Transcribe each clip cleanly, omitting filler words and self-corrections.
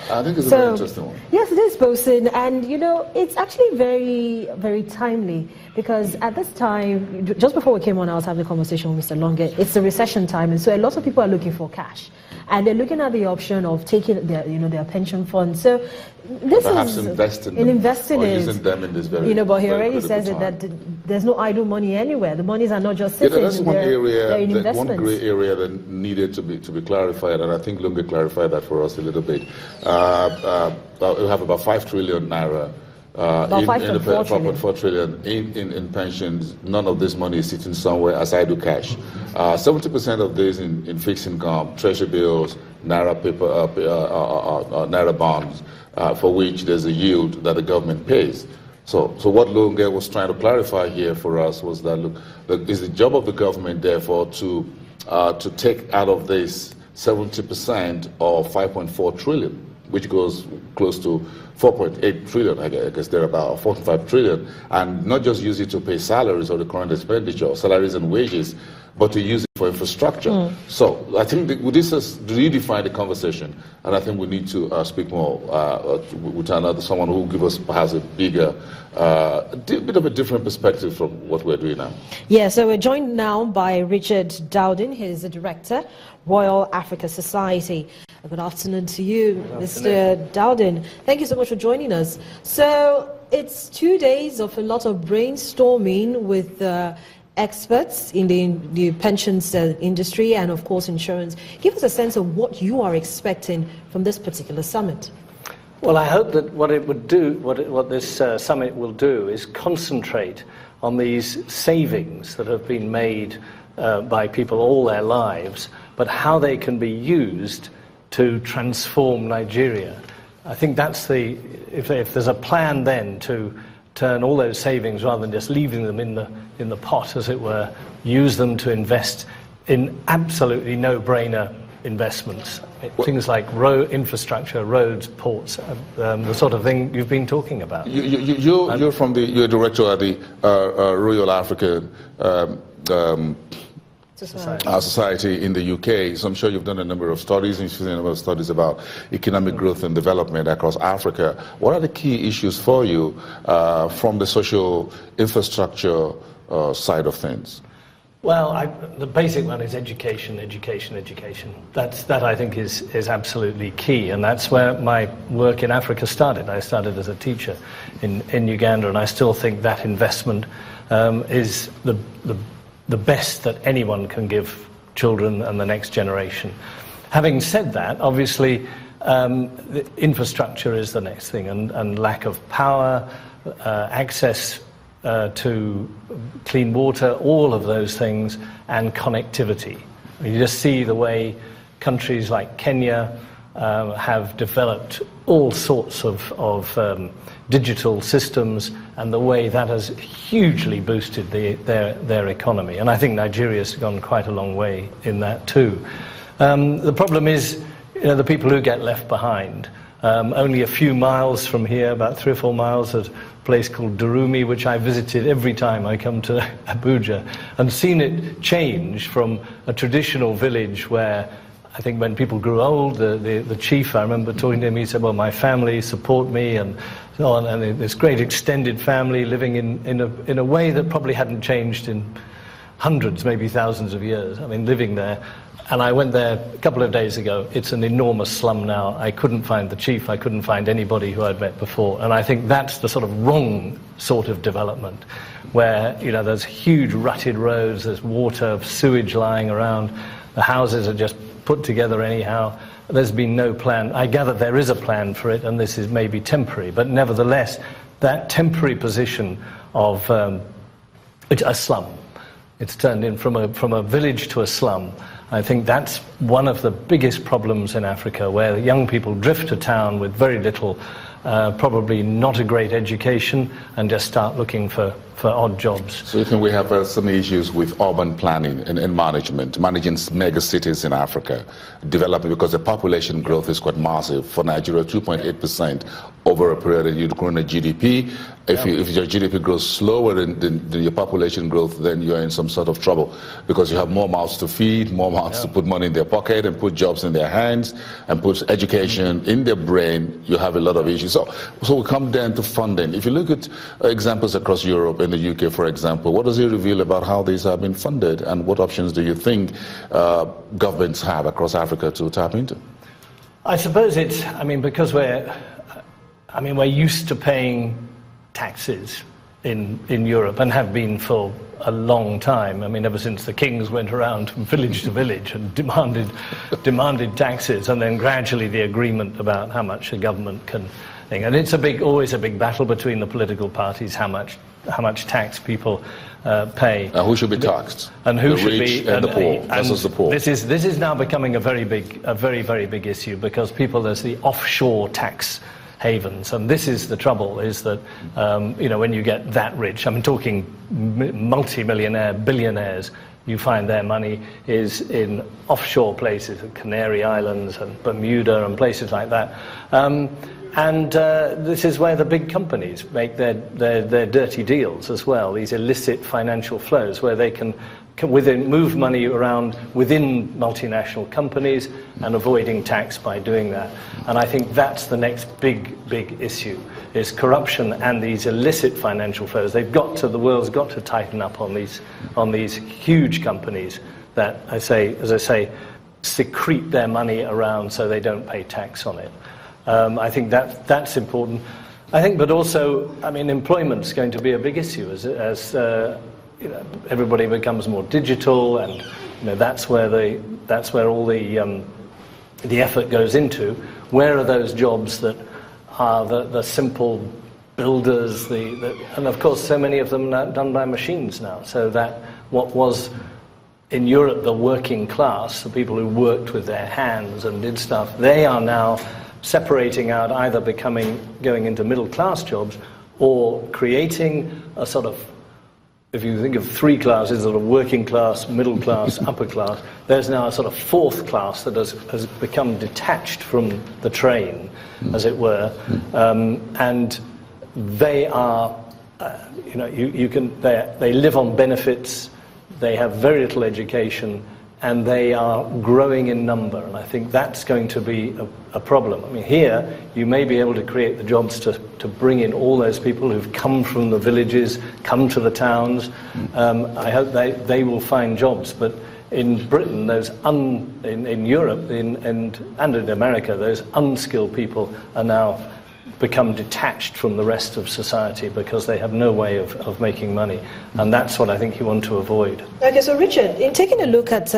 I think it's a very interesting one. Yes, it is, Bosin, and it's actually very, very timely because at this time, just before we came on, I was having a conversation with Mr. Longe. It's a recession time, and so a lot of people are looking for cash, and they're looking at the option of taking their pension fund. So this perhaps is investing or using them in this very but he very already says it that there's no idle money anywhere. The monies are not just sitting. That's one area, they're in investments. one grey area that needed to be clarified, and I think Lunga clarified that for us a little bit. We have about 5 trillion naira. About 5.4 trillion in pensions. None of this money is sitting somewhere as I do cash. 70% of this in fixed income, treasury bills, naira paper, naira bonds, for which there's a yield that the government pays. So what Lunga was trying to clarify here for us was that is the job of the government therefore to take out of this 70% of 5.4 trillion, which goes close to 4.8 trillion, I guess they're about 4.5 trillion, and not just use it to pay salaries or the current expenditure, salaries and wages, but to use it for infrastructure. So I think this has redefined the conversation, and I think we need to speak more with someone who will give us perhaps a bigger, bit of a different perspective from what we're doing now. Yeah, so we're joined now by Richard Dowden. He's the director, Royal Africa Society. Good afternoon to you, Mr. Dowden. Thank you so much for joining us. So it's 2 days of a lot of brainstorming with experts in the pensions industry and, of course, insurance. Give us a sense of what you are expecting from this particular summit. Well, I hope that what this summit will do is concentrate on these savings that have been made by people all their lives, but how they can be used to transform Nigeria. I think that's if there's a plan then to turn all those savings, rather than just leaving them in the pot, as it were, use them to invest in absolutely no-brainer investments, things like infrastructure, roads, ports, the sort of thing you've been talking about. You're a director at the Royal African Society in the UK, so I'm sure you've done a number of studies, including a number of studies about economic growth and development across Africa. What are the key issues for you from the social infrastructure side of things? Well, the basic one is education, education, education. That I think is absolutely key, and that's where my work in Africa started. I started as a teacher in Uganda, and I still think that investment is the best that anyone can give children and the next generation. Having said that, obviously, the infrastructure is the next thing, and lack of power, access to clean water, all of those things, and connectivity. You just see the way countries like Kenya have developed all sorts of digital systems, and the way that has hugely boosted their economy. And I think Nigeria's gone quite a long way in that too. The problem is, the people who get left behind. Only a few miles from here, about 3 or 4 miles, there's a place called Durumi, which I visited every time I come to Abuja, and seen it change from a traditional village where, I think when people grew old, the chief, I remember talking to him, he said, well, my family support me, and so on, and this great extended family living in a way that probably hadn't changed in hundreds, maybe thousands of years. I mean, living there. And I went there a couple of days ago. It's an enormous slum now. I couldn't find the chief. I couldn't find anybody who I'd met before. And I think that's the sort of wrong sort of development, where there's huge rutted roads, there's water, sewage lying around, the houses are just put together anyhow. There's been no plan. I gather there is a plan for it, and this is maybe temporary. But nevertheless, that temporary position of a slum, it's turned in from a village to a slum. I think that's one of the biggest problems in Africa, where young people drift to town with very little, probably not a great education, and just start looking for odd jobs. So you think we have some issues with urban planning and management, managing mega cities in Africa, developing, because the population growth is quite massive. For Nigeria, 2.8% over a period, and you'd grow in GDP. If your GDP grows slower than your population growth, then you're in some sort of trouble, because you have more mouths to feed, more mouths to put money in their pocket and put jobs in their hands and put education in their brain. You have a lot of issues. So we come down to funding. If you look at examples across Europe and the UK, for example, what does it reveal about how these have been funded, and what options do you think governments have across Africa to tap into? I suppose because we're used to paying taxes in Europe, and have been for a long time. I mean, ever since the kings went around from village to village and demanded taxes, and then gradually the agreement about how much the government can thing. And it's always a big battle between the political parties, how much tax people pay. Who should be taxed? And who should rich be and the poor versus the poor. This is now becoming a very, very big issue, because there's the offshore tax havens, and this is the trouble, is that when you get that rich, I'm talking multi-millionaire billionaires, you find their money is in offshore places, Canary Islands and Bermuda and places like that. And this is where the big companies make their dirty deals as well, these illicit financial flows, where they can move money around within multinational companies and avoiding tax by doing that. And I think that's the next big issue, is corruption and these illicit financial flows. The world's got to tighten up on these huge companies that, as I say, secrete their money around so they don't pay tax on it. I think that's important. I think, but also, employment's going to be a big issue as everybody becomes more digital, and that's where all the effort goes into. Where are those jobs that are the simple builders, and of course so many of them are done by machines now, so that what was in Europe the working class, the people who worked with their hands and did stuff, they are now separating out, either going into middle class jobs, or creating a sort of, if you think of three classes, sort of working class, middle class, upper class, there's now a sort of fourth class that has become detached from the train, as it were, and they are, they live on benefits, they have very little education, and they are growing in number, and I think that's going to be a problem. Here you may be able to create the jobs to bring in all those people who've come from the villages, come to the towns. I hope they will find jobs, but in Britain, in Europe, and in America, those unskilled people are now become detached from the rest of society because they have no way of making money. And that's what I think you want to avoid. Okay, so Richard, in taking a look at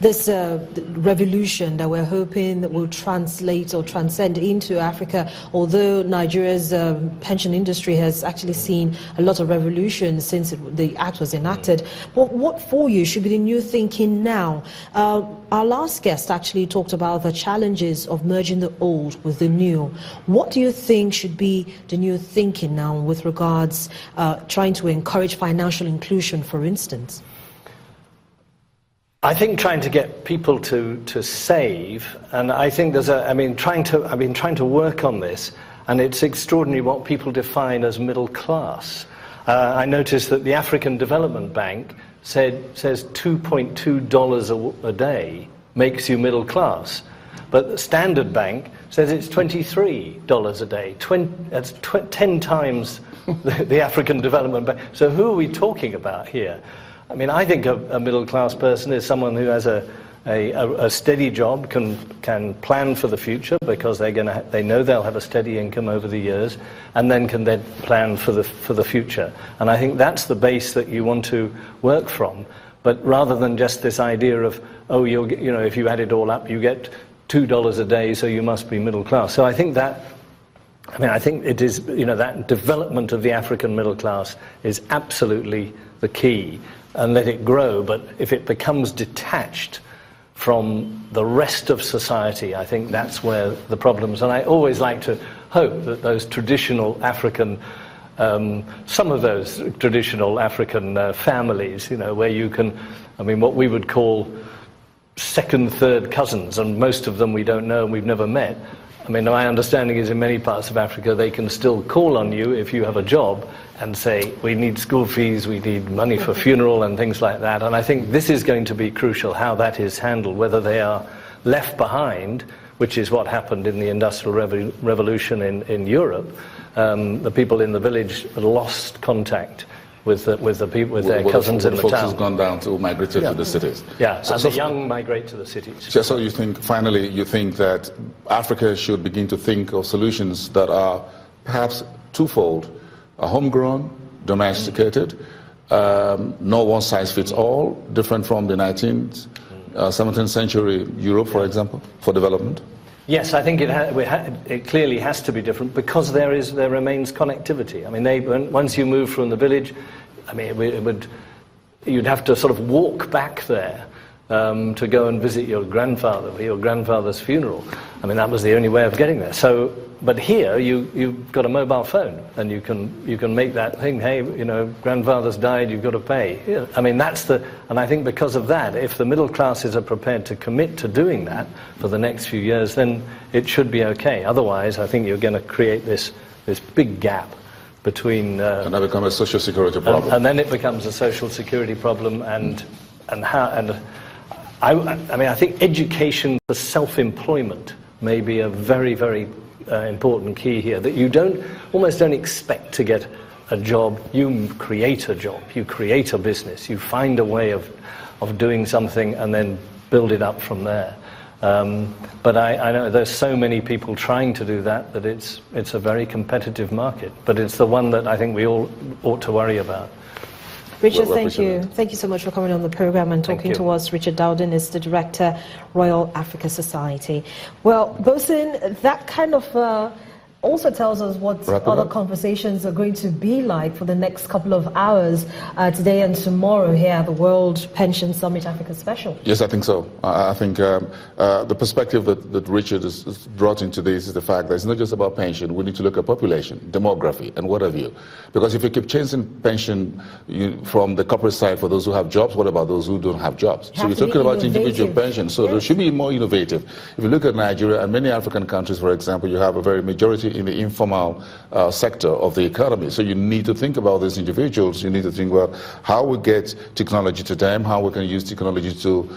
this revolution that we're hoping that will translate or transcend into Africa, although Nigeria's pension industry has actually seen a lot of revolution since the act was enacted, but what for you should be the new thinking now? Our last guest actually talked about the challenges of merging the old with the new. What do you think should be the new thinking now with regards trying to encourage financial inclusion, for instance? I think trying to get people to save, and I think I've been trying to work on this, and it's extraordinary what people define as middle class. I noticed that the African Development Bank says $2.2 a day makes you middle class, but the Standard Bank says it's $23 a day. That's 10 times the African Development Bank. So who are we talking about here? I think a middle-class person is someone who has a steady job, can plan for the future because they know they'll have a steady income over the years, and then can plan for the future. And I think that's the base that you want to work from. But rather than just this idea of, if you add it all up, you get $2 a day, so you must be middle class. So I think I think it is, that development of the African middle class is absolutely the key. And let it grow, but if it becomes detached from the rest of society, I think that's where the problems. And I always like to hope that those traditional African some of those traditional African families, where you can, what we would call second, third cousins, and most of them we don't know and we've never met. My understanding is in many parts of Africa they can still call on you if you have a job and say, we need school fees, we need money for funeral and things like that. And I think this is going to be crucial, how that is handled, whether they are left behind, which is what happened in the Industrial Revolution in Europe. The people in the village lost contact with their cousins in the folks town. Has gone down to migrated to the cities. Yeah, so the young migrate to the cities. So you think that Africa should begin to think of solutions that are perhaps twofold: homegrown, domesticated, no one size fits all, different from the 19th, 17th century Europe, for example, for development. Yes, I think it clearly has to be different because there remains connectivity. Once you move from the village, you'd have to sort of walk back there to go and visit your grandfather for your grandfather's funeral. That was the only way of getting there. So, but here you've got a mobile phone and you can make that thing. Hey, grandfather's died. You've got to pay. And I think because of that, if the middle classes are prepared to commit to doing that for the next few years, then it should be okay. Otherwise, I think you're going to create this big gap between. And that becomes a social security problem. And then it becomes a social security problem, I think education for self-employment may be a very, very important key here, that you almost don't expect to get a job. You create a job, you create a business, you find a way of doing something and then build it up from there. But I know there's so many people trying to do that it's a very competitive market, but it's the one that I think we all ought to worry about. Richard, thank you. Thank you so much for coming on the program and talking to us. Richard Dowden is the Director, Royal Africa Society. Well, Bosun, that kind of also tells us what other conversations are going to be like for the next couple of hours today and tomorrow here at the World Pension Summit Africa Special. Yes, I think so. I think the perspective that Richard has brought into this is the fact that it's not just about pension. We need to look at population, demography, and what have you. Because if you keep changing pension from the corporate side for those who have jobs, what about those who don't have jobs? So we're talking about individual pension. So there should be more innovative. If you look at Nigeria and many African countries, for example, you have a very majority in the informal sector of the economy. So you need to think about these individuals. You need to think about how we get technology to them, how we can use technology to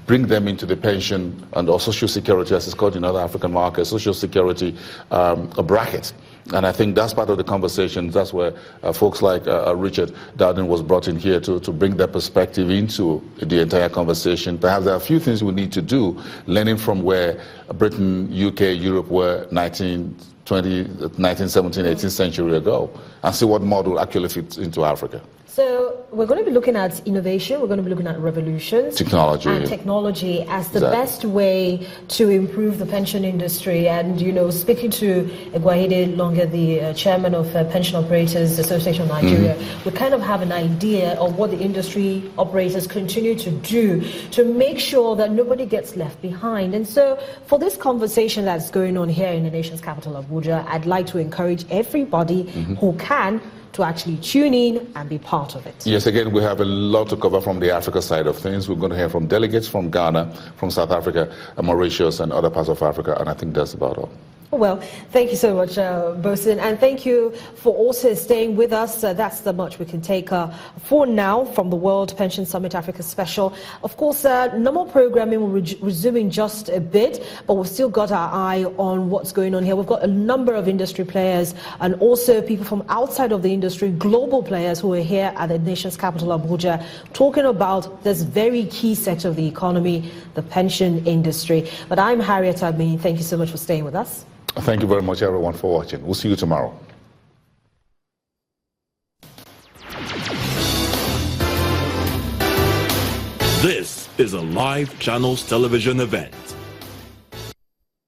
bring them into the pension and or social security, as it's called in other African markets, social security bracket. And I think that's part of the conversation. That's where folks like Richard Dowden was brought in here to bring that perspective into the entire conversation. Perhaps there are a few things we need to do, learning from where Britain, UK, Europe were 19, 17, 18th century ago, and see what model actually fits into Africa. So we're going to be looking at innovation, we're going to be looking at revolutions. Technology as the best way to improve the pension industry. And, speaking to Egwahide Longa, the chairman of Pension Operators Association of Nigeria, we kind of have an idea of what the industry operators continue to do to make sure that nobody gets left behind. And so for this conversation that's going on here in the nation's capital, Abuja, I'd like to encourage everybody who can to actually tune in and be part of it. Yes, again, we have a lot to cover from the Africa side of things. We're going to hear from delegates from Ghana, from South Africa, Mauritius, and other parts of Africa, and I think that's about all. Well, thank you so much, Bosun, and thank you for also staying with us. That's the much we can take for now from the World Pension Summit Africa Special. Of course, normal programming will resume in just a bit, but we've still got our eye on what's going on here. We've got a number of industry players and also people from outside of the industry, global players who are here at the nation's capital, Abuja, talking about this very key sector of the economy, the pension industry. But I'm Harriet Agbeyin. Thank you so much for staying with us. Thank you very much, everyone, for watching. We'll see you tomorrow. This is a live Channels television event.